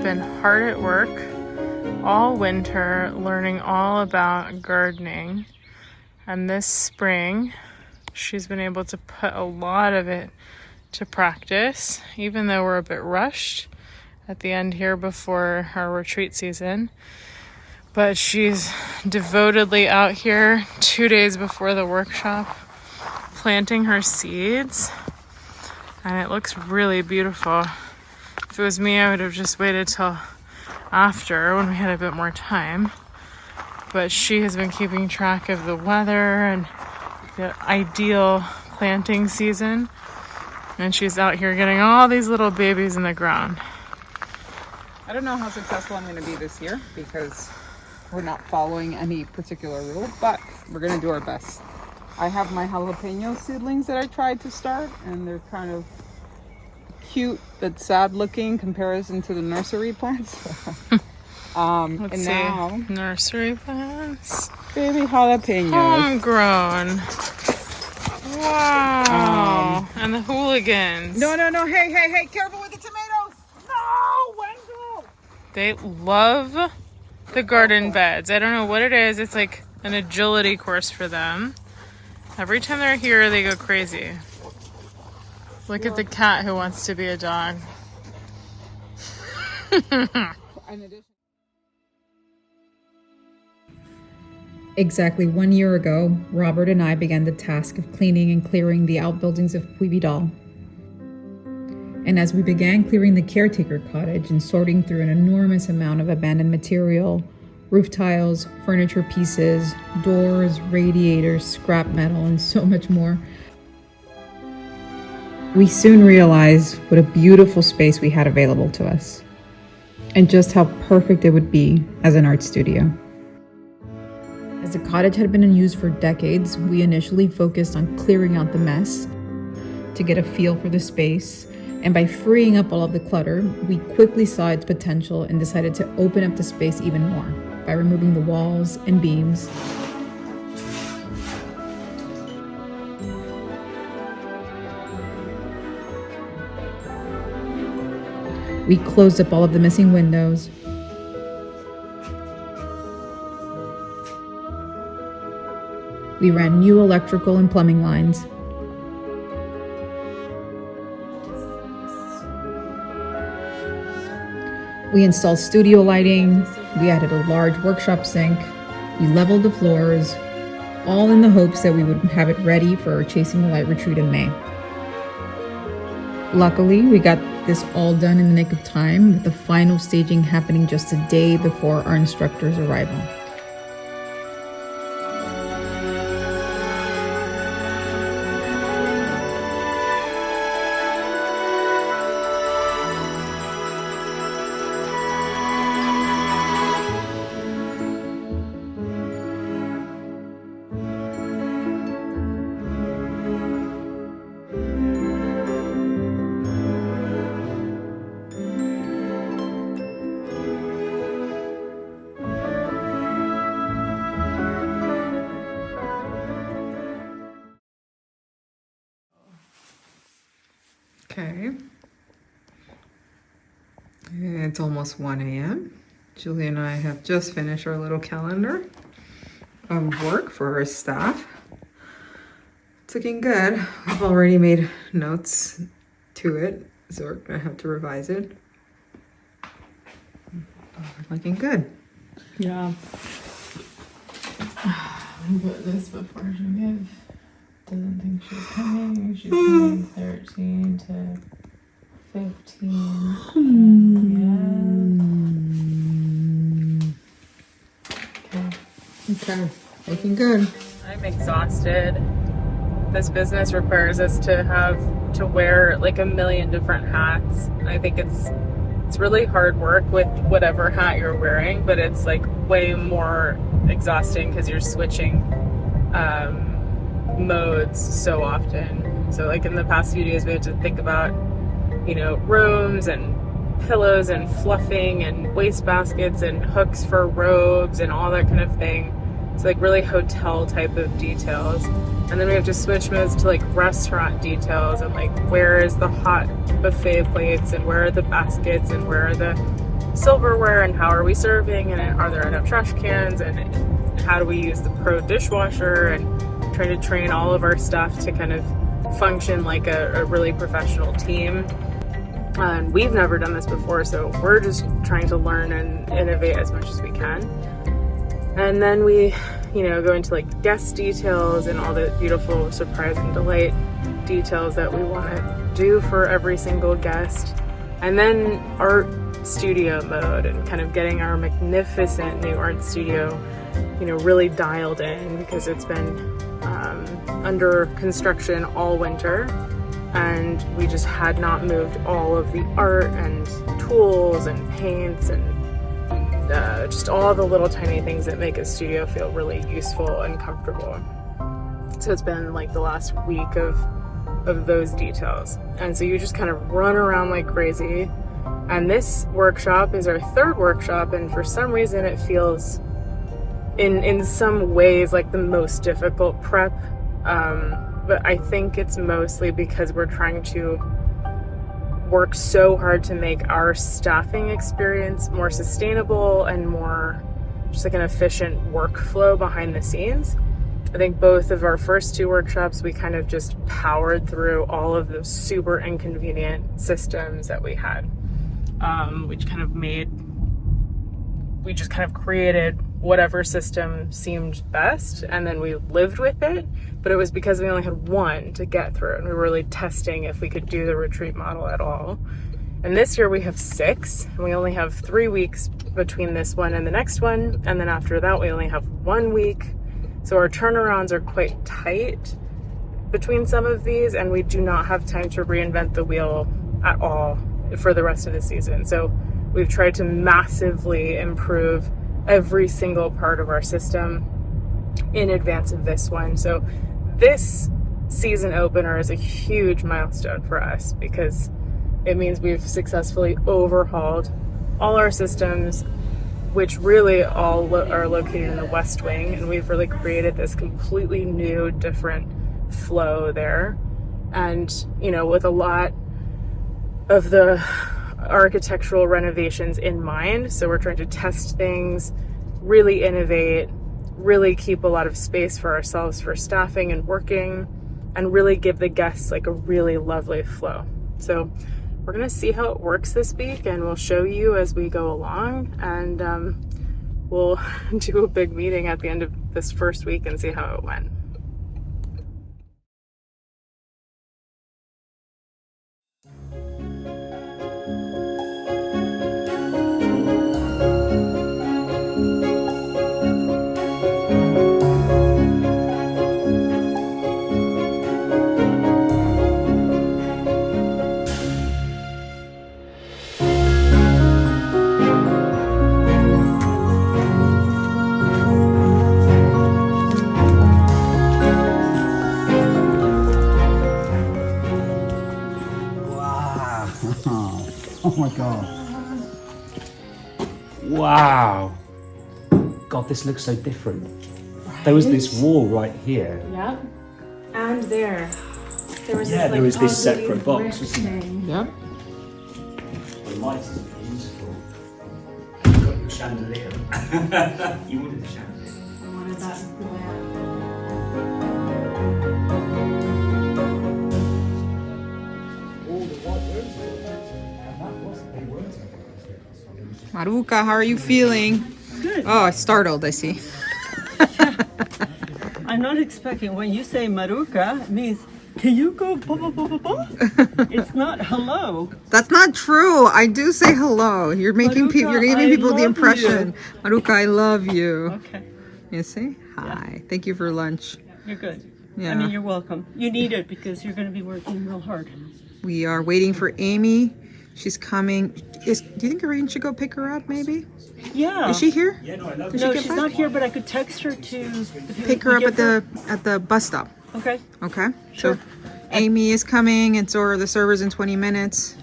been hard at work all winter learning all about gardening, and this spring she's been able to put a lot of it to practice, even though we're a bit rushed at the end here before our retreat season. But she's devotedly out here 2 days before the workshop planting her seeds, and it looks really beautiful. If it was me, I would have just waited till after when we had a bit more time. But she has been keeping track of the weather and the ideal planting season, and she's out here getting all these little babies in the ground. I don't know how successful I'm going to be this year because we're not following any particular rule, but we're going to do our best. I have my jalapeno seedlings that I tried to start, and they're kind of cute but sad looking in comparison to the nursery plants. Let's see. Nursery plants. Baby jalapenos. Homegrown. Wow. And the hooligans. No. Hey, careful with the tomatoes. No, Wendell. They love the garden beds. I don't know what it is. It's like an agility course for them. Every time they're here, they go crazy. Look at the cat who wants to be a dog. Exactly 1 year ago, Robert and I began the task of cleaning and clearing the outbuildings of Puy Vidal. And as we began clearing the caretaker cottage and sorting through an enormous amount of abandoned material, roof tiles, furniture pieces, doors, radiators, scrap metal, and so much more, we soon realized what a beautiful space we had available to us, and just how perfect it would be as an art studio. As the cottage had been in use for decades, we initially focused on clearing out the mess to get a feel for the space, and by freeing up all of the clutter, we quickly saw its potential and decided to open up the space even more by removing the walls and beams. We closed up all of the missing windows. We ran new electrical and plumbing lines. We installed studio lighting. We added a large workshop sink. We leveled the floors, all in the hopes that we would have it ready for our Chasing the Light retreat in May. Luckily, we got this all done in the nick of time, with the final staging happening just a day before our instructor's arrival. Okay, it's almost 1 a.m. Julie and I have just finished our little calendar of work for our staff. It's looking good. We've already made notes to it, so we're gonna have to revise it. Looking good. Yeah. Put this before she gives. Doesn't think she's coming. She's coming 13 to 15. Okay, looking good. I'm exhausted. This business requires us to wear like a million different hats. I think it's really hard work with whatever hat you're wearing, but it's like way more exhausting because you're switching modes so often. So like in the past few days we had to think about, you know, rooms and pillows and fluffing and waste baskets and hooks for robes and all that kind of thing. It's like really hotel type of details. And then we have to switch modes to like restaurant details and like where is the hot buffet plates and where are the baskets and where are the silverware and how are we serving and are there enough trash cans and how do we use the pro dishwasher, and try to train all of our staff to kind of function like a really professional team. And we've never done this before, so we're just trying to learn and innovate as much as we can. And then we, go into like guest details and all the beautiful surprise and delight details that we want to do for every single guest. And then art studio mode and kind of getting our magnificent new art studio, really dialed in, because it's been under construction all winter and we just had not moved all of the art and tools and paints and just all the little tiny things that make a studio feel really useful and comfortable. So it's been like the last week of those details. And so you just kind of run around like crazy. And this workshop is our third workshop, and for some reason it feels in some ways like the most difficult prep. But I think it's mostly because we're trying to work so hard to make our staffing experience more sustainable and more just like an efficient workflow behind the scenes. I think both of our first two workshops, we kind of just powered through all of the super inconvenient systems that we had. We just kind of created whatever system seemed best, and then we lived with it. But it was because we only had one to get through, and we were really testing if we could do the retreat model at all. And this year we have 6, and we only have 3 weeks between this one and the next one, and then after that we only have 1 week. So our turnarounds are quite tight between some of these, and we do not have time to reinvent the wheel at all for the rest of the season. So we've tried to massively improve every single part of our system in advance of this one. So this season opener is a huge milestone for us because it means we've successfully overhauled all our systems, which really all are located in the West Wing, and we've really created this completely new, different flow there. And, with a lot of the architectural renovations in mind. So we're trying to test things, really innovate, really keep a lot of space for ourselves for staffing and working, and really give the guests like a really lovely flow. So we're gonna see how it works this week, and we'll show you as we go along, and we'll do a big meeting at the end of this first week and see how it went. Oh my god. Wow. God, this looks so different. Right? There was this wall right here. Yep. And there. There was there was this separate box. Yep. The light is beautiful. You've got your chandelier. You wanted the chandelier. I wanted that lamp. Maruka, how are you feeling? Good. Oh, startled, I see. I'm not expecting, when you say Maruka, it means, can you go blah, blah, blah, blah, blah? It's not hello. That's not true. I do say hello. You're making people, you're giving I people the love impression. Maruka, I love you. Okay, You see? Hi. Thank you for lunch. you're good. Yeah. I mean, you're welcome. You need it because you're going to be working real hard. We are waiting for Amy. She's coming. Do you think Irene should go pick her up, maybe? Yeah. Is she here? Yeah, no, I love Did it. No, she get she's back? not here, but I could text her to Pick her up at the bus stop. Okay. Okay. Sure. So Amy is coming, and so are the servers in 20 minutes.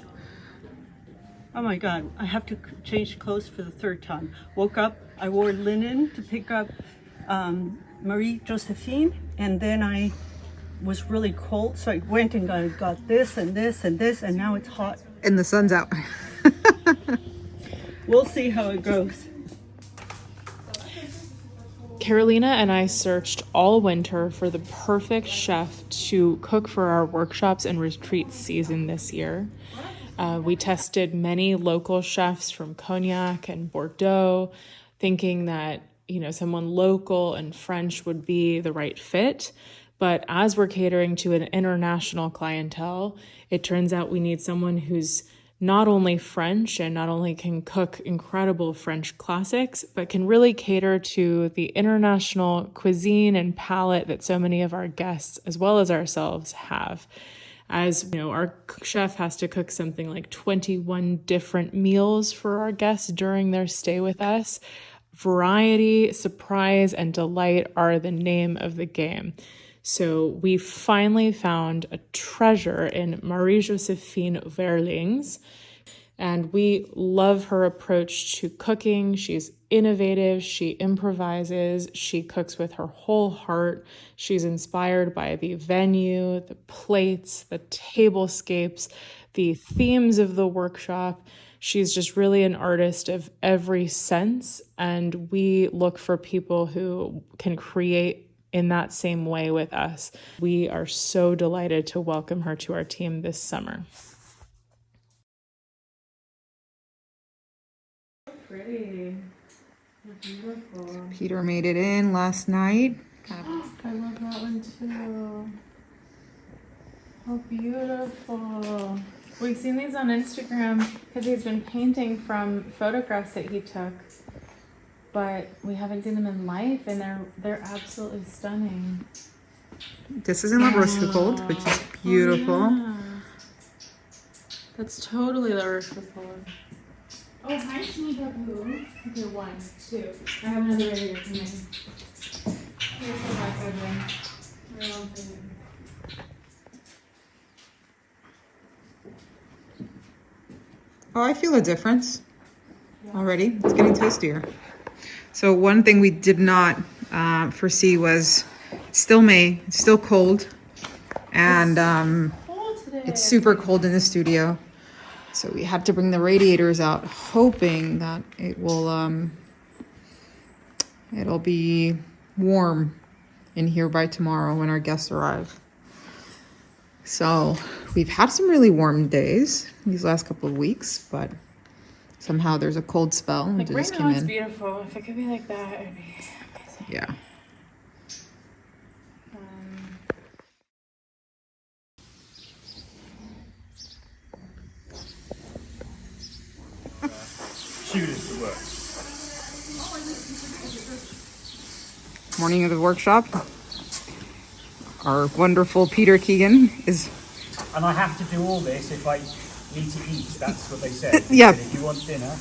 Oh my God, I have to change clothes for the 3rd time. Woke up, I wore linen to pick up Marie Josephine, and then I was really cold, so I went and got this and this and this, and now it's hot. And the sun's out. we'll see how it goes. Carolina and I searched all winter for the perfect chef to cook for our workshops and retreat season this year. We tested many local chefs from Cognac and Bordeaux, thinking that, someone local and French would be the right fit. But as we're catering to an international clientele, it turns out we need someone who's not only French and not only can cook incredible French classics, but can really cater to the international cuisine and palate that so many of our guests, as well as ourselves, have. As our chef has to cook something like 21 different meals for our guests during their stay with us. Variety, surprise, and delight are the name of the game. So we finally found a treasure in Marie-Joséphine Verlings, and we love her approach to cooking. She's innovative, she improvises, she cooks with her whole heart. She's inspired by the venue, the plates, the tablescapes, the themes of the workshop. She's just really an artist of every sense, and we look for people who can create in that same way with us. We are so delighted to welcome her to our team this summer. Pretty. Beautiful. Peter made it in last night. I love that one too. How beautiful. We've seen these on Instagram because he's been painting from photographs that he took, but we haven't seen them in life, and they're absolutely stunning. This is in La Rochefoucauld, which is beautiful. Oh, yeah. That's totally La Rochefoucauld. Oh, hi, Shnigabu. Okay, 1, 2. I have another radiator coming. Here's the back bedroom. Oh, I feel a difference already. It's getting toastier. So one thing we did not foresee was it's still May, it's still cold, and it's super cold in the studio. So we had to bring the radiators out, hoping that it will it'll be warm in here by tomorrow when our guests arrive. So we've had some really warm days these last couple of weeks, but somehow there's a cold spell and Like it right just now came it's in. beautiful. If it could be like that, it'd be amazing. Yeah. Shooters to work. Morning of the workshop. Our wonderful Peter Keegan is. And I have to do all this if I need to eat. That's what they said. Yeah. They said, if you want dinner.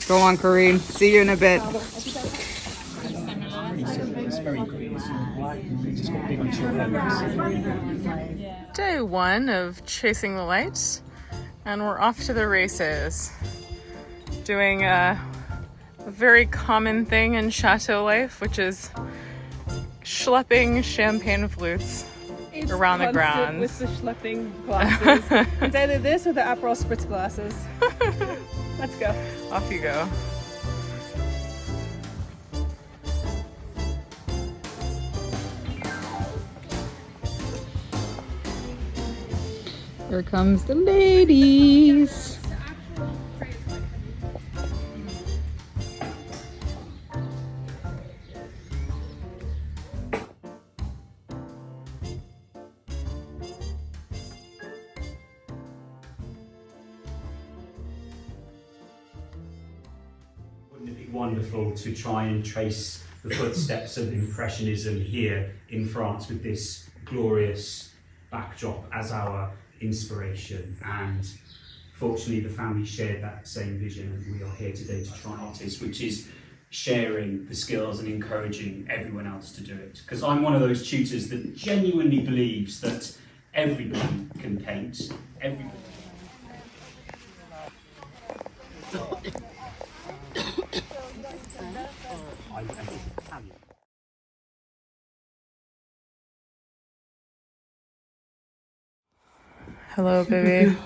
Go on, Corinne. See you in a bit. It's very green. It's just got big on children. Day 1 of Chasing the Light, and we're off to the races. Doing a very common thing in chateau life, which is schlepping champagne flutes around the grounds. With the schlepping glasses. It's either this or the Aperol Spritz glasses. Let's go. Off you go. Here comes the ladies. Wouldn't it be wonderful to try and trace the footsteps of Impressionism here in France with this glorious backdrop as our inspiration? And fortunately the family shared that same vision, and we are here today to try artists, which is sharing the skills and encouraging everyone else to do it. Because I'm one of those tutors that genuinely believes that everybody can paint, everybody. Hello, baby.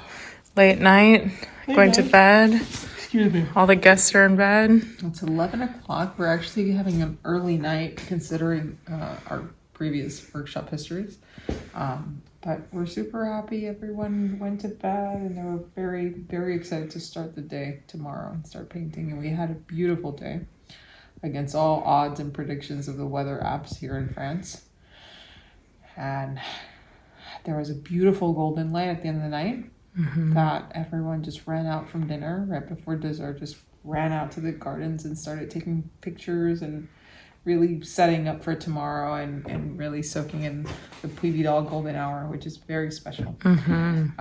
Late night, going to bed. Excuse me. All the guests are in bed. It's 11 o'clock. We're actually having an early night considering our previous workshop histories. But we're super happy everyone went to bed and they were very, very excited to start the day tomorrow and start painting. And we had a beautiful day against all odds and predictions of the weather apps here in France. And there was a beautiful golden light at the end of the night that everyone just ran out from dinner right before dessert, just ran out to the gardens and started taking pictures and really setting up for tomorrow and really soaking in the Puy Vidal golden hour, which is very special. And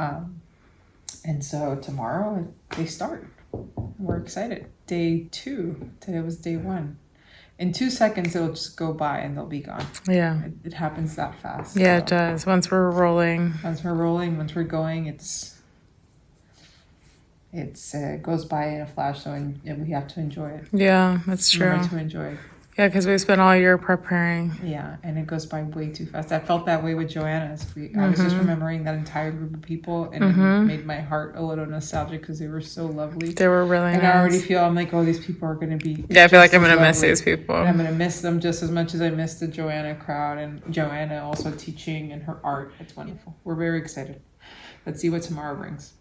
so tomorrow they start. We're excited. Day 2. Today was day 1. In 2 seconds, it'll just go by and they'll be gone. Yeah. It happens that fast. Yeah, so. it does. Once we're rolling. Once we're rolling, once we're going, it goes by in a flash. So we have to enjoy it. Yeah, that's true. Remember to enjoy it. Yeah, because we spent all year preparing. Yeah, and it goes by way too fast. I felt that way with Joanna's. I was just remembering that entire group of people, and it made my heart a little nostalgic because they were so lovely. They were really and nice. I already feel, I'm like, oh, these people are going to be Yeah, I feel like I'm going going to miss these people. And I'm going to miss them just as much as I miss the Joanna crowd, and Joanna also teaching and her art. It's wonderful. We're very excited. Let's see what tomorrow brings.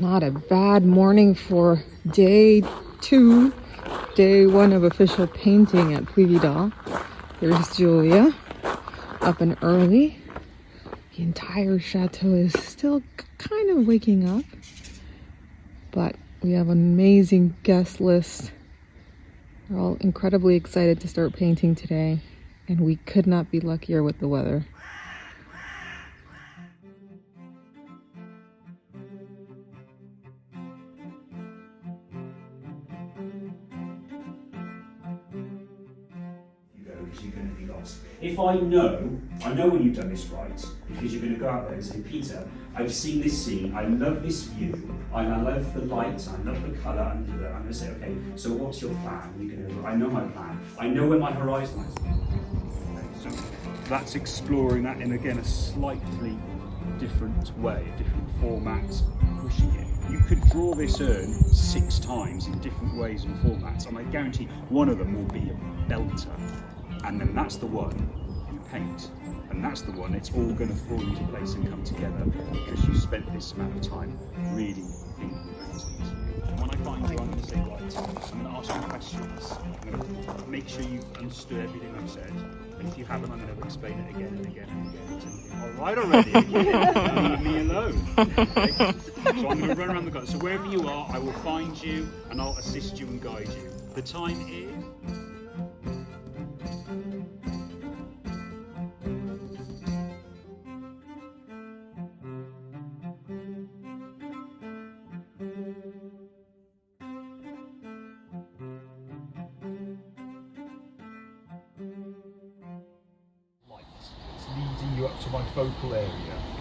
Not a bad morning for day 2, day 1 of official painting at Puy Vidal. There's Julia, up and early. The entire chateau is still kind of waking up, but we have an amazing guest list. We're all incredibly excited to start painting today, and we could not be luckier with the weather. You're going to be lost. If I know when you've done this right, because you're going to go out there and say, Peter, I've seen this scene, I love this view, I love the light, I love the colour, I'm going to say, okay, so what's your plan? You're going to go, I know my plan, I know where my horizon is. Okay, so that's exploring that in, again, a slightly different way, a different format, pushing it. You could draw this urn 6 times in different ways and formats, and I guarantee one of them will be a belter. And then that's the one you paint, and that's the one it's all going to fall into place and come together because you spent this amount of time really thinking about it. And when I find you, I'm going to say, right, I'm going to ask you questions, I'm going to make sure you've understood everything I've said, and if you haven't, I'm going to explain it again and again and again until you think, all right already, leave me alone. Okay? So I'm going to run around the garden. So wherever you are, I will find you and I'll assist you and guide you. The time is... leading you up to my focal area.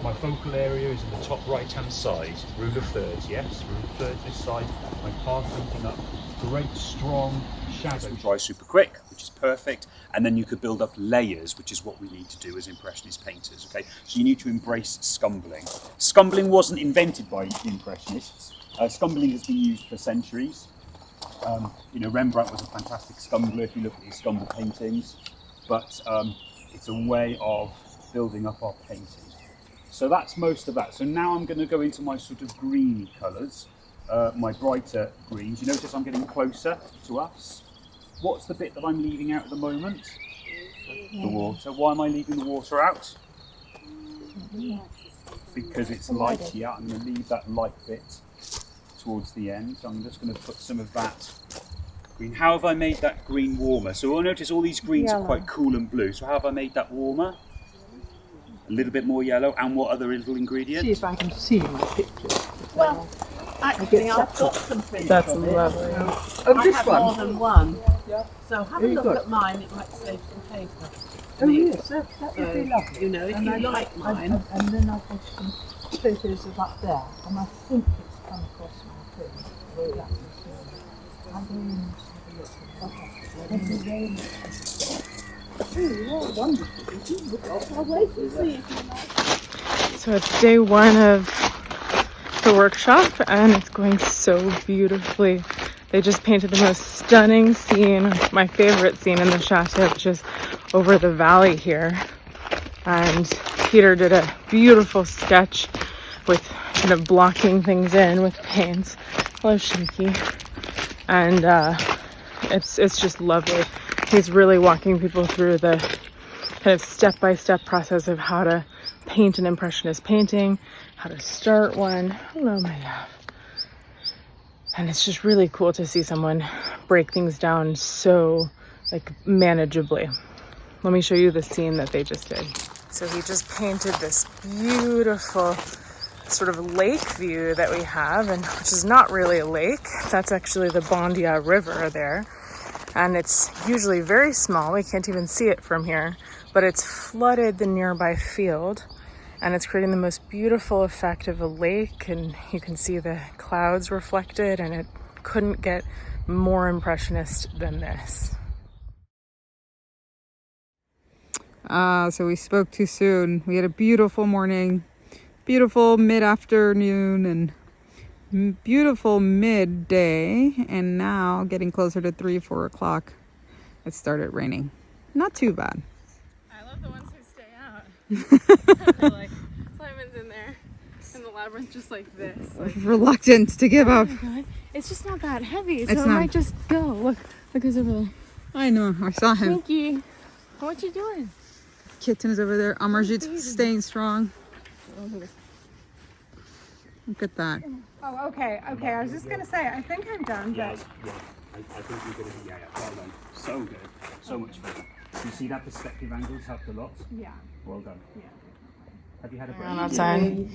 My focal area is in the top right hand side, rule of thirds, yes, rule of thirds this side. My path leading up, great strong shadow. Dry super quick, which is perfect, and then you could build up layers, which is what we need to do as Impressionist painters, okay? So you need to embrace scumbling. Scumbling wasn't invented by Impressionists. Scumbling has been used for centuries. You know, Rembrandt was a fantastic scumbler if you look at his scumble paintings, but it's a way of building up our painting. So that's most of that. So now I'm going to go into my sort of green colours, my brighter greens. You notice I'm getting closer to us. What's the bit that I'm leaving out at the moment? The water. Why am I leaving the water out? Because it's light, yeah. I'm going to leave that light bit towards the end. So I'm just going to put some of that green. How have I made that green warmer? So you'll notice all these greens are quite cool and blue. So how have I made that warmer? A little bit more yellow. And what other little ingredients? See if I can see my picture. Well, actually, I've got some prints. That's of it. lovely. Of I this have one? more than one. Yeah. So have a Very look good. at mine, it might save some paper. Oh yes, that would be lovely. You know, if you like mine. And then I've got some photos of up there, and I think it's come across my thing. Very lovely. I'm going to have a look. Thank you very much. So it's day one of the workshop and it's going so beautifully. They just painted the most stunning scene, my favorite scene in the chateau, which is over the valley here. And Peter did a beautiful sketch with kind of blocking things in with paints. Hello, Shinky. And it's just lovely. He's really walking people through the kind of step-by-step process of how to paint an impressionist painting, how to start one. Hello, my love. And it's just really cool to see someone break things down so like manageably. Let me show you the scene that they just did. So he just painted this beautiful sort of lake view that we have, and which is not really a lake. That's actually the Bondia River there. And it's usually very small. We can't even see it from here, but it's flooded the nearby field and it's creating the most beautiful effect of a lake, and you can see the clouds reflected, and it couldn't get more impressionist than this. So we spoke too soon. We had a beautiful morning, beautiful mid-afternoon, and beautiful midday, and now getting closer to 3-4 o'clock it started raining. Not too bad. I love the ones who stay out. They're like, Simon's in there in the labyrinth just like this, like, reluctant to give up. oh my God. It's just not that heavy, so It's it not. might just go. Look who's over there. I know, I saw him. Pinky, what you doing? Kitten is over there. Amarjit's staying strong. Look at that. Oh, okay. I was just gonna say, I think I'm done, Yes, yeah. I think you're going to be, yeah, well done. So good. So much fun. You see that perspective angle's helped a lot? Yeah. Well done. Yeah. Have you had a break? Outside.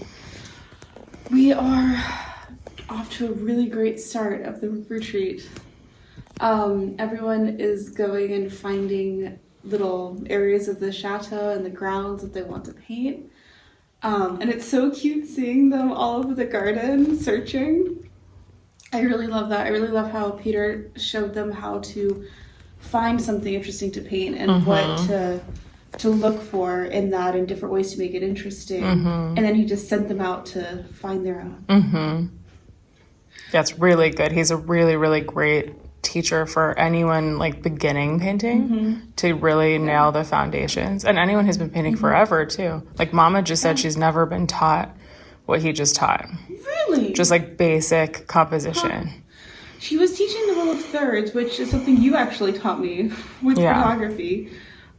We are off to a really great start of the retreat. Everyone is going and finding little areas of the chateau and the grounds that they want to paint. And it's so cute seeing them all over the garden searching. I really love that. I really love how Peter showed them how to find something interesting to paint and what to look for in that and different ways to make it interesting. And then he just sent them out to find their own. That's really good. He's a really, really great teacher for anyone like beginning painting to really nail the foundations, and anyone who's been painting forever too. Like Mama just said she's never been taught what he just taught. Really? Just like basic composition. She was teaching the rule of thirds, which is something you actually taught me with photography.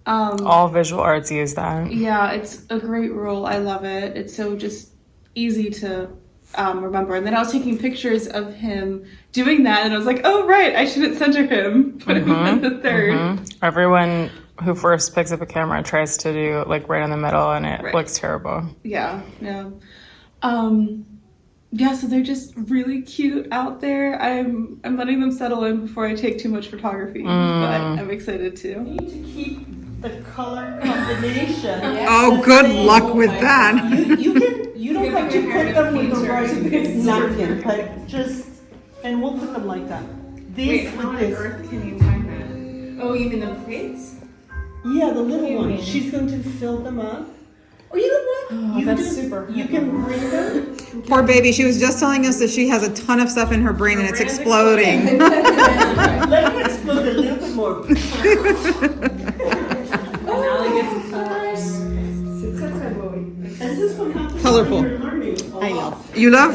All visual arts use that. Yeah, it's a great rule. I love it. It's so just easy to remember. And then I was taking pictures of him doing that, and I was like, oh, right, I shouldn't center him. Put him in the third. Everyone who first picks up a camera tries to do like right in the middle, and it looks terrible. Yeah. So they're just really cute out there. I'm letting them settle in before I take too much photography, but I'm excited to. You need to keep the color combination. Oh, good luck with that. You don't have to put them with the right napkin, but just, and we'll put them like that. This with this. Can you find that? Oh, you mean the plates? Yeah, the little ones. She's going to fill them up. Oh, you know what? You can bring them. Poor baby, she was just telling us that she has a ton of stuff in her brain and it's exploding. Let them explode a little bit more. Colorful. I know. You love?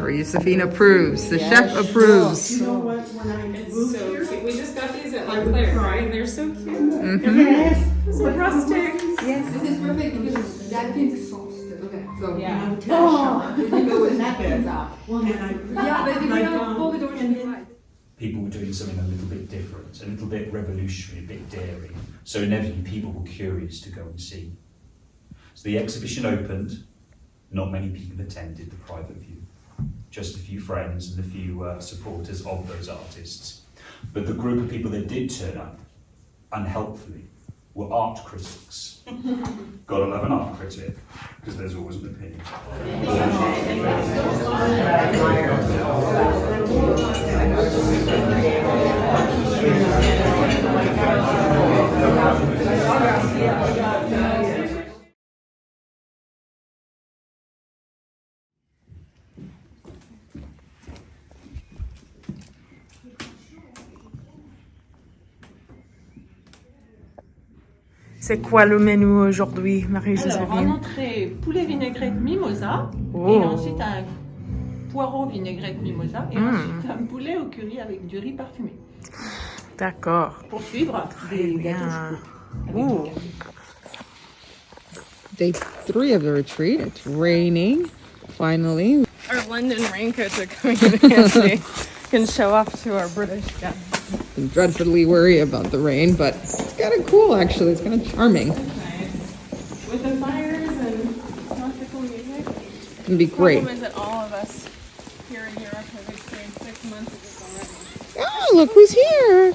Or Josephine approves. The chef approves. You know what? When I moved here, We just got these at Claire, right? They're so cute. yes, So rustic. Yes, this is perfect because that gives sauce. Okay, so Yeah. you know what napkins are. and I Yeah, but if you don't fold it over to the right. People were doing something a little bit different, a little bit revolutionary, a bit daring. So inevitably people were curious to go and see. So the exhibition opened, not many people attended the private view. Just a few friends and a few supporters of those artists. But the group of people that did turn up, unhelpfully, were art critics. Gotta love an art critic, because there's always an opinion. C'est quoi le menu aujourd'hui, Alors, en Marie-Joséphine? entrée, poulet vinaigrette mimosa. Oh. Et ensuite, un poireau vinaigrette mimosa. Et ensuite, un poulet au curry avec du riz parfumé. D'accord. Pour suivre, des gâteaux chocolat. Ooh. Day 3 of the retreat. It's raining, finally. Our London raincoats are coming in handy. Can show off to our British guests. I'm dreadfully worried about the rain, but it's kind of cool actually. It's kind of charming. Nice. With the fires and classical music. It's gonna be great. The problem is that all of us here in Europe have experienced 6 months of this already. Oh, look who's here.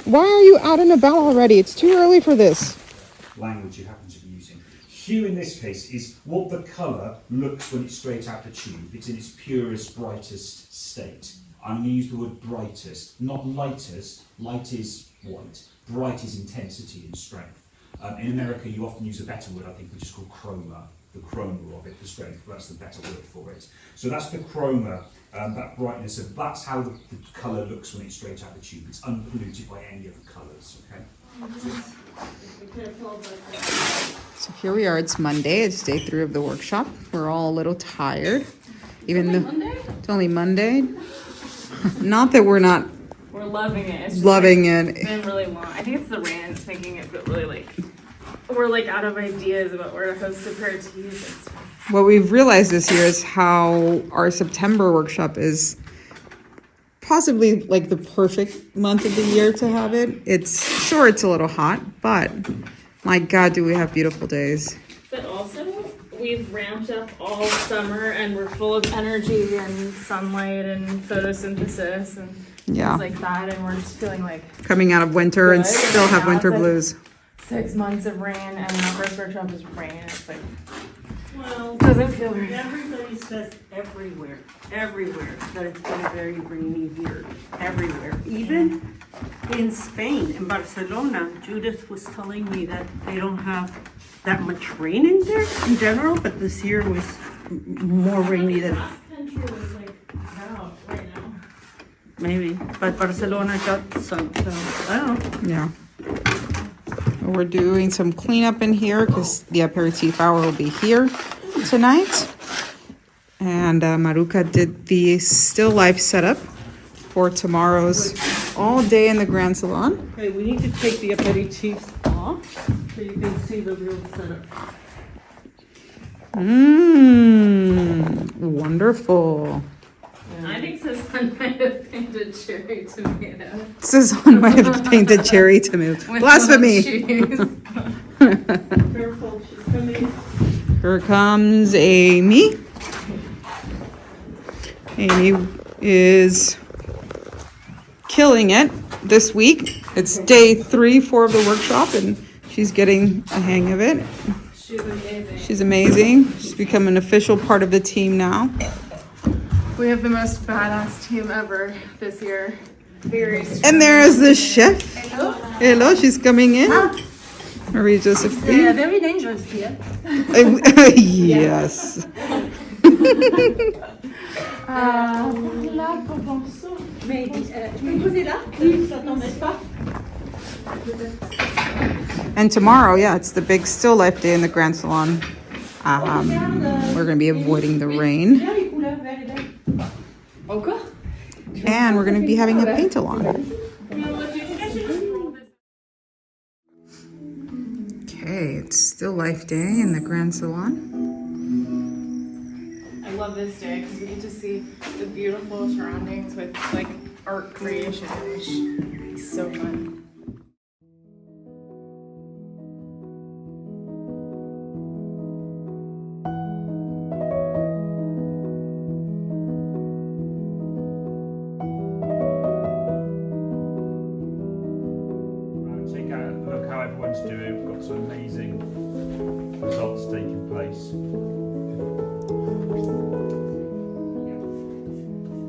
Why are you out and about already? It's too early for this. Language you happen to be using. Hue in this case is what the colour looks when it's straight out the tube. It's in its purest, brightest state. I'm going to use the word brightest, not lightest. Light is white. Bright is intensity and strength. In America, you often use a better word, I think, which is called chroma. The chroma of it, the strength, that's the better word for it. So that's the chroma, that brightness, of that's how the colour looks when it's straight out the tube. It's unpolluted by any other colours, okay? So here we are, it's Monday, it's day 3 of the workshop. We're all a little tired. Even though it's only Monday. Not that we're not We're loving it. It's just loving like, it. been really long. I think it's the rain that's making it feel really like we're like out of ideas about where to host aperitifs and stuff. What we've realized this year is how our September workshop is possibly like the perfect month of the year to have it. It's sure it's a little hot, but my God, do we have beautiful days. But also, we've ramped up all summer and we're full of energy and sunlight and photosynthesis and Yeah. things like that. And we're just feeling like Coming out of winter and Good. still have Now winter it's like- blues. 6 months of rain and our first workshop is rain. It's like, Well, doesn't feel very everybody says everywhere, that it's been very rainy here, everywhere. Even in Spain, in Barcelona, Judith was telling me that they don't have that much rain in there in general, but this year was more rainy than last country was like out right now. maybe. But Barcelona got some, so I don't know. Yeah. We're doing some cleanup in here because the aperitif hour will be here tonight. And Maruka did the still life setup for tomorrow's all day in the Grand Salon. Okay, we need to take the aperitifs off so you can see the real setup. Wonderful. I think Susan might have painted cherry tomatoes. Susan might have painted cherry tomato. Blasphemy. Careful, she's coming. Here comes Amy. Amy is killing it this week. It's day 3, 4 of the workshop, and she's getting a hang of it. She's amazing. She's amazing. She's become an official part of the team now. We have the most badass team ever this year. Very strong. And there is the chef. Hello, she's coming in. Marie-Joséphine. Very dangerous here. Yes. Là, Provençaux. Mais tu peux poser là? Ça t'embête pas? And tomorrow, yeah, it's the big still life day in the Grand Salon. We're going to be avoiding the rain. Encore? And we're going to be having a paint-along. Okay, it's still life day in the Grand Salon. I love this day because we get to see the beautiful surroundings with like art creation, which is so fun. Take a look how everyone's doing. We've got some amazing results taking place.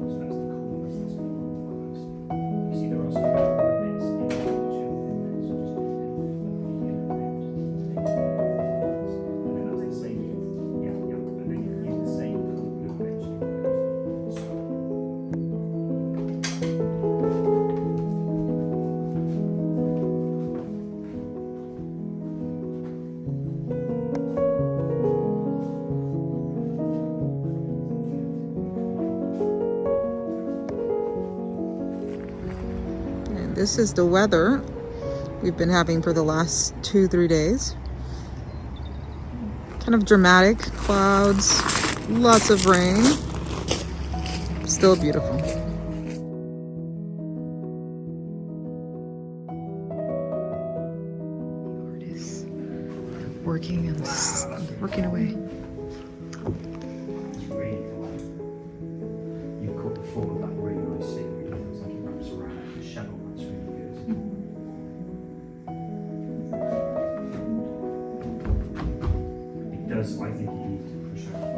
So that's the corners, that's the corners. You see there are some bits in each of them, so just and then that's the same, and then you can use the same blue edge. This is the weather we've been having for the last 2-3 days. Kind of dramatic, clouds, lots of rain. Still beautiful. Artists working and working away. It's really cool. You've caught the fall of that really nice scenery. It's like it wraps around the shovel. That's really good. It does, I think you need to push out.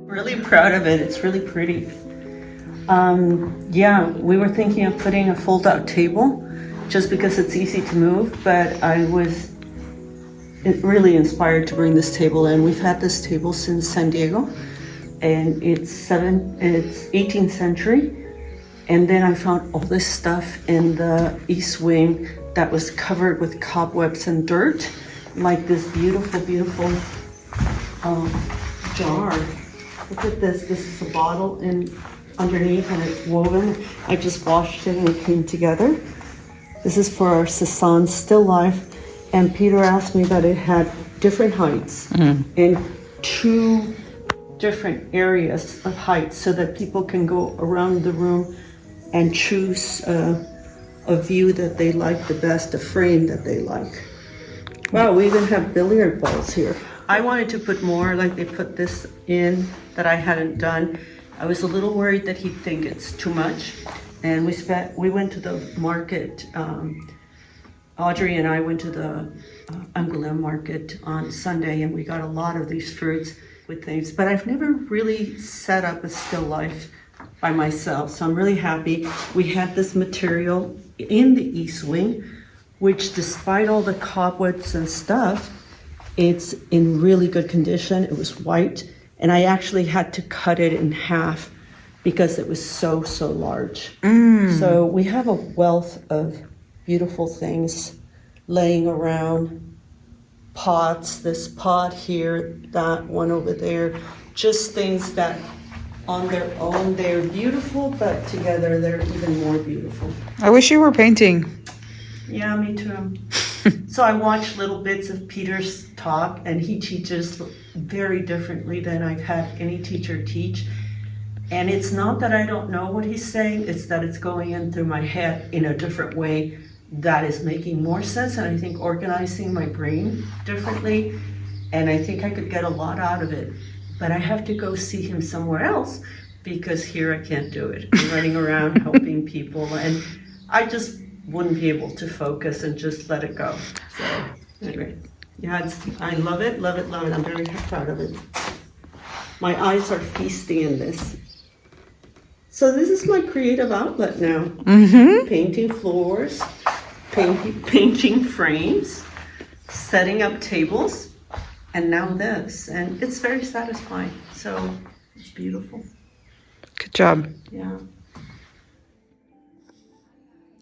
Really proud of it. It's really pretty. Yeah, we were thinking of putting a fold-out table just because it's easy to move, but I was really inspired to bring this table in. We've had this table since San Diego, and it's 18th century. And then I found all this stuff in the east wing that was covered with cobwebs and dirt, like this beautiful, beautiful jar. Look at this. This is a bottle and underneath, and it's woven. I just washed it and it came together. This is for our Cézanne still life. And Peter asked me that it had different heights and 2 different areas of height so that people can go around the room and choose a view that they like the best, a frame that they like. Wow, we even have billiard balls here. I wanted to put more, like they put this in that I hadn't done. I was a little worried that he'd think it's too much. And we went to the market. Audrey and I went to the Angoulême market on Sunday, and we got a lot of these fruits with things. But I've never really set up a still life by myself, so I'm really happy. We had this material in the east wing, which despite all the cobwebs and stuff, it's in really good condition. It was white, and I actually had to cut it in half because it was so large. So we have a wealth of beautiful things laying around. Pots, this pot here, that one over there, just things that on their own they're beautiful, but together they're even more beautiful. I wish you were painting. Yeah, me too. So I watched little bits of Peter's talk, and he teaches very differently than I've had any teacher teach. And it's not that I don't know what he's saying, it's that it's going in through my head in a different way that is making more sense, and I think organizing my brain differently, and I think I could get a lot out of it. But I have to go see him somewhere else because here I can't do it. I'm running around helping people, and I just wouldn't be able to focus and just let it go. So anyway, yeah, I love it, love it, love it. I'm very proud of it. My eyes are feasting in this. So this is my creative outlet now. Painting floors, painting frames, setting up tables, and now this. And it's very satisfying. So it's beautiful. Good job. Yeah.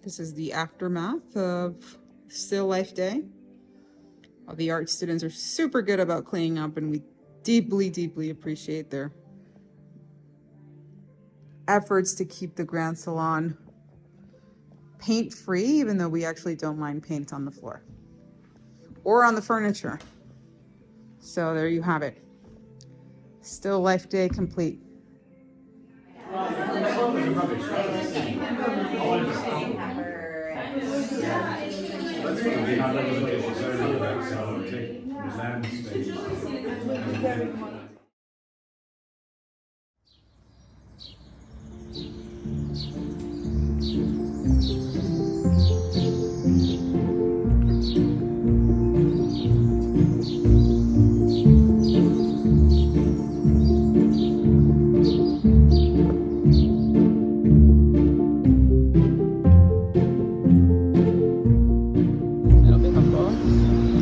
This is the aftermath of Still Life Day. All the art students are super good about cleaning up, and we deeply appreciate their efforts to keep the Grand Salon paint free, even though we actually don't mind paint on the floor or on the furniture. So there you have it. Still Life Day complete.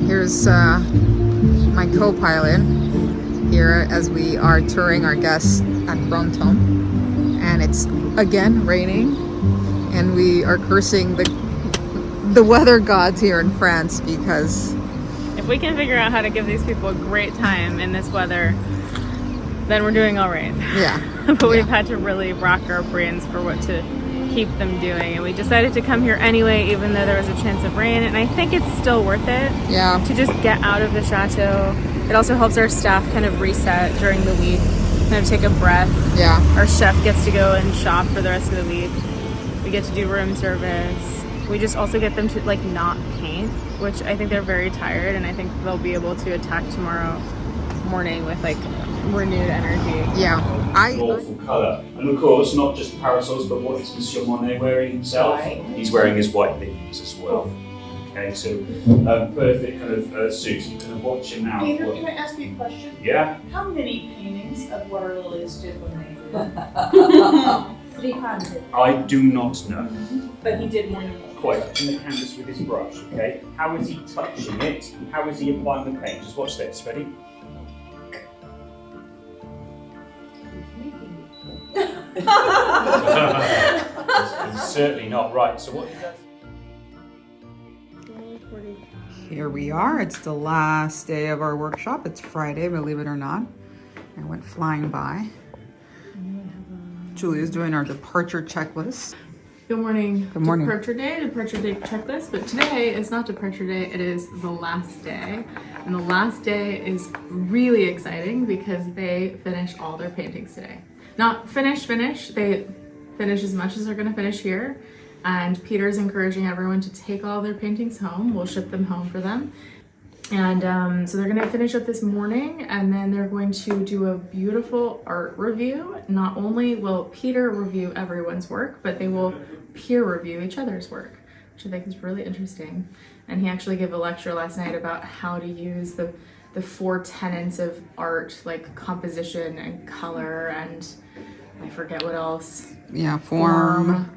Here's my co-pilot here as we are touring our guests at Brantôme, and it's again raining, and we are cursing the weather gods here in France because If we can figure out how to give these people a great time in this weather, then we're doing all right. Yeah. But we've had to really rack our brains for what to keep them doing, and we decided to come here anyway, even though there was a chance of rain, and I think it's still worth it. Yeah. To just get out of the chateau. It also helps our staff kind of reset during the week, kind of take a breath. Yeah. Our chef gets to go and shop for the rest of the week. We get to do room service. We just also get them to like not paint, which I think they're very tired, and I think they'll be able to attack tomorrow morning with like renewed energy. Yeah. Awful colour. And of course, not just parasols, but what is Monsieur Monet wearing himself? He's wearing his white mittens as well. Okay, so perfect kind of suit. You can watch him now. Peter, can I ask you a question? Yeah. How many paintings of water lilies did Monet do? 300. I do not know. But he did more than one. Quite touching the canvas with his brush, okay? How is he touching it? How is he applying the paint? Just watch this, ready? It's certainly not right. So what he does? Here we are. It's the last day of our workshop. It's Friday, believe it or not. It went flying by. Julia's doing our departure checklist. Good morning. Good morning. Departure day checklist. But today is not departure day, it is the last day. And the last day is really exciting because they finish all their paintings today. Not finish, they finish as much as they're gonna finish here. And Peter's encouraging everyone to take all their paintings home. We'll ship them home for them. And so they're gonna finish up this morning, and then they're going to do a beautiful art review. Not only will Peter review everyone's work, but they will peer review each other's work, which I think is really interesting. And he actually gave a lecture last night about how to use the 4 tenets of art, like composition and color, and I forget what else. Yeah, form.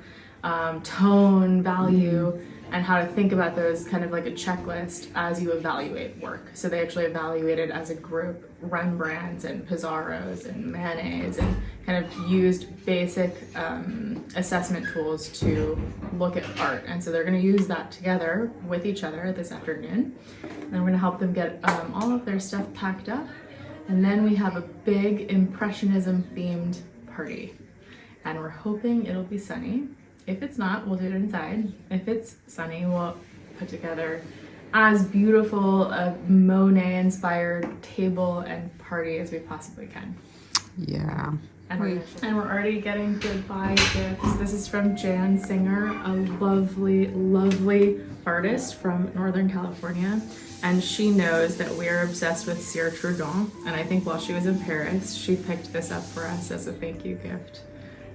Tone, value, and how to think about those kind of like a checklist as you evaluate work. So they actually evaluated as a group Rembrandts and Pizarros and Manets, and kind of used basic assessment tools to look at art. And so they're going to use that together with each other this afternoon. And we're going to help them get all of their stuff packed up. And then we have a big Impressionism themed party. And we're hoping it'll be sunny. If it's not, we'll do it inside. If it's sunny, we'll put together as beautiful a Monet-inspired table and party as we possibly can. Yeah. And we're already getting goodbye gifts. This is from Jan Singer, a lovely, lovely artist from Northern California. And she knows that we're obsessed with Cire Trudon. And I think while she was in Paris, she picked this up for us as a thank you gift.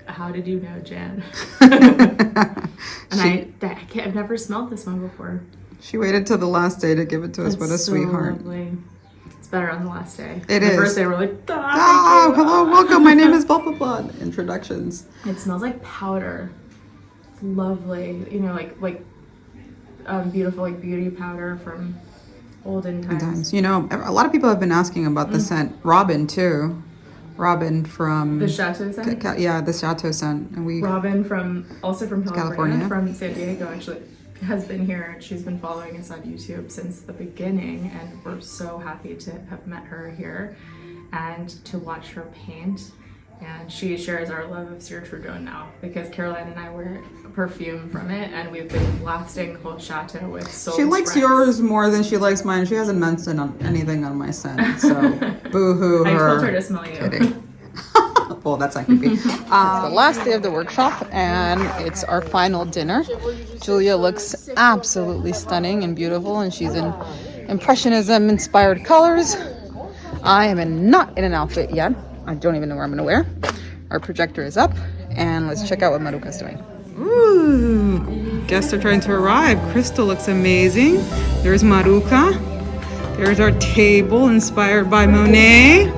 How did you know, Jan? And I've never smelled this one before. She waited till the last day to give it to us. What a so sweetheart. Lovely. It's better on the last day. It the is. First day we're like, oh, hello, welcome. My name is blah, blah, blah. Introductions. It smells like powder. It's lovely. You know, like beautiful like beauty powder from olden times. You know, a lot of people have been asking about the scent. Robin too. Robin from the Chateau scent. Yeah, the Chateau scent. And Robin from California, from San Diego, actually has been here, and she's been following us on YouTube since the beginning, and we're so happy to have met her here and to watch her paint. And she shares our love of Cire Trudon now, because Caroline and I wear perfume from it, and we've been blasting the whole chateau with soap. She likes yours more than she likes mine. She hasn't mentioned anything on my scent, so boo-hoo her. I told her to smell you. Kidding. Well, that's not creepy. It's the last day of the workshop, and it's our final dinner. Julia looks absolutely stunning and beautiful, and she's in Impressionism-inspired colors. I am not in an outfit yet. I don't even know where I'm gonna wear. Our projector is up, and let's check out what Maruka's doing. Ooh, guests are trying to arrive. Crystal looks amazing. There's Maruka. There's our table inspired by Monet.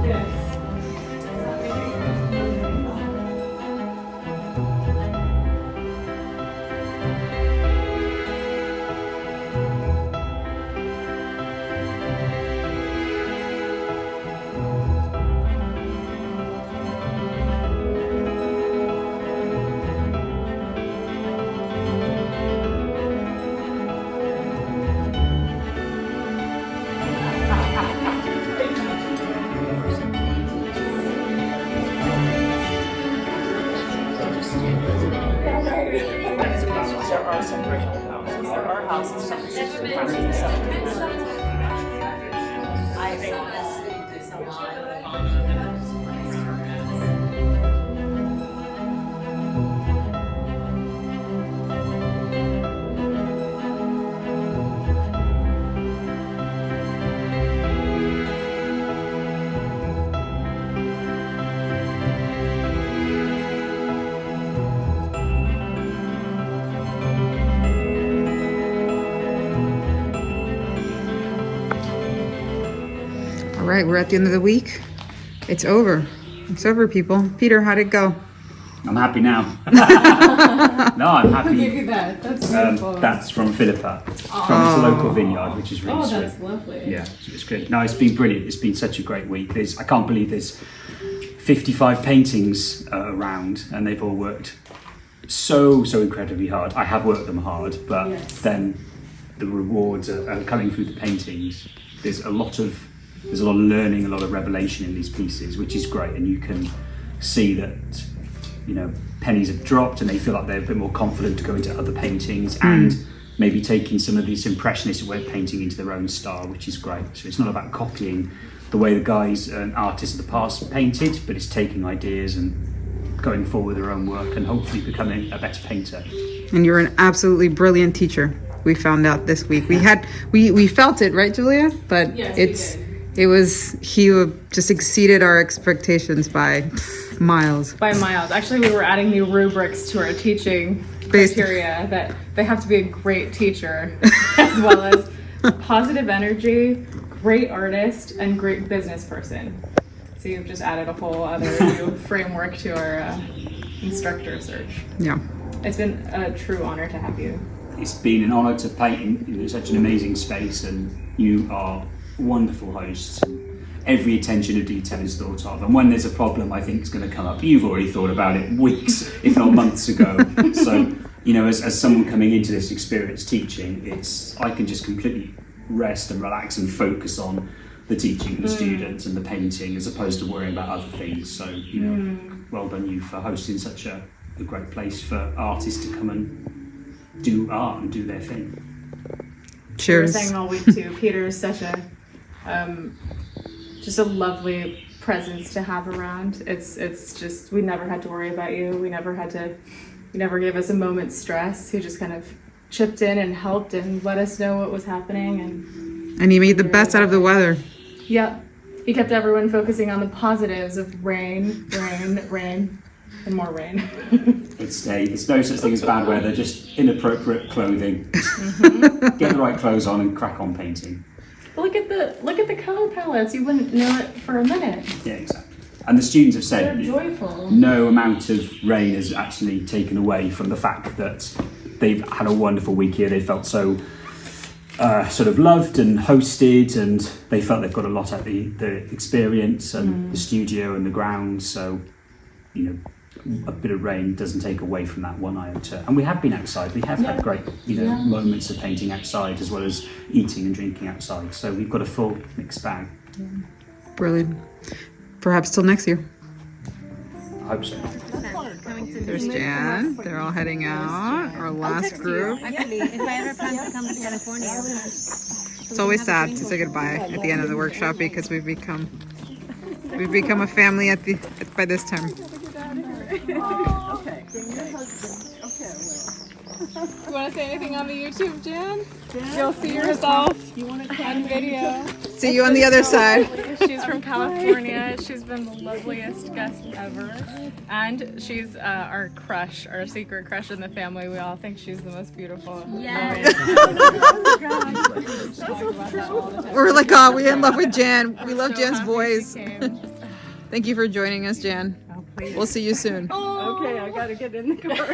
house and stuff is in front of the stuff. I think this a lot. All right, we're at the end of the week. It's over. It's over, people. Peter, how'd it go? I'm happy now. No, I'm happy. Who gave you that? That's beautiful. That's from Philippa, from its local vineyard, which is really sweet. That's lovely. Yeah, it's good. No, it's been brilliant. It's been such a great week. I can't believe there's 55 paintings around, and they've all worked so incredibly hard. I have worked them hard, but then the rewards are coming through the paintings. There's a lot of learning, a lot of revelation in these pieces, which is great, and you can see that, you know, pennies have dropped and they feel like they're a bit more confident to go into other paintings and maybe taking some of these impressionist way of painting into their own style, which is great. So it's not about copying the way the guys and artists of the past painted, but it's taking ideas and going forward with their own work and hopefully becoming a better painter. And you're an absolutely brilliant teacher. We found out this week. We felt it, right, Julia? But Yes, he just exceeded our expectations by miles. By miles. Actually, we were adding new rubrics to our teaching criteria that they have to be a great teacher as well as positive energy, great artist, and great business person. So you've just added a whole other new framework to our instructor search. Yeah. It's been a true honor to have you. It's been an honour to paint in such an amazing space, and you are wonderful hosts. Every attention to detail is thought of, and when there's a problem I think it's going to come up, you've already thought about it weeks if not months ago. So, you know, as someone coming into this experience teaching, I can just completely rest and relax and focus on the teaching, the students and the painting, as opposed to worrying about other things. So, you know, well done you for hosting such a great place for artists to come and do art and do their thing. Cheers. We were saying all week too, Peter is such a just a lovely presence to have around. It's just, we never had to worry about you. You never gave us a moment's stress. You just kind of chipped in and helped and let us know what was happening. And he made the best out of the weather. Yep. He kept everyone focusing on the positives of rain, and more rain. It's no such thing as bad weather, just inappropriate clothing. Get the right clothes on and crack on painting. Look at the color palettes. You wouldn't know it for a minute. Yeah, exactly. And the students have said They're joyful. No amount of rain has actually taken away from the fact that they've had a wonderful week here. They felt so sort of loved and hosted, and they felt they've got a lot out of the experience and the studio and the grounds. So, you know, a bit of rain doesn't take away from that one iota. And we have been outside. We have had great, moments of painting outside as well as eating and drinking outside. So we've got a full mixed bag. Brilliant. Perhaps till next year. I hope so. There's Jan. They're all heading out. Our last group. Actually, if I ever plan to come to California. It's always sad to say goodbye at the end of the workshop because we've become a family by this time. Okay. You want to say anything on the YouTube, Jan? You'll see yourself on video. See you on the other side. She's from California. She's been the loveliest guest ever. And she's our crush, our secret crush in the family. We all think she's the most beautiful. Yes. We're like, oh, we're in love with Jan. We love Jan's voice. Thank you for joining us, Jan. We'll see you soon. Okay, I gotta get in the car.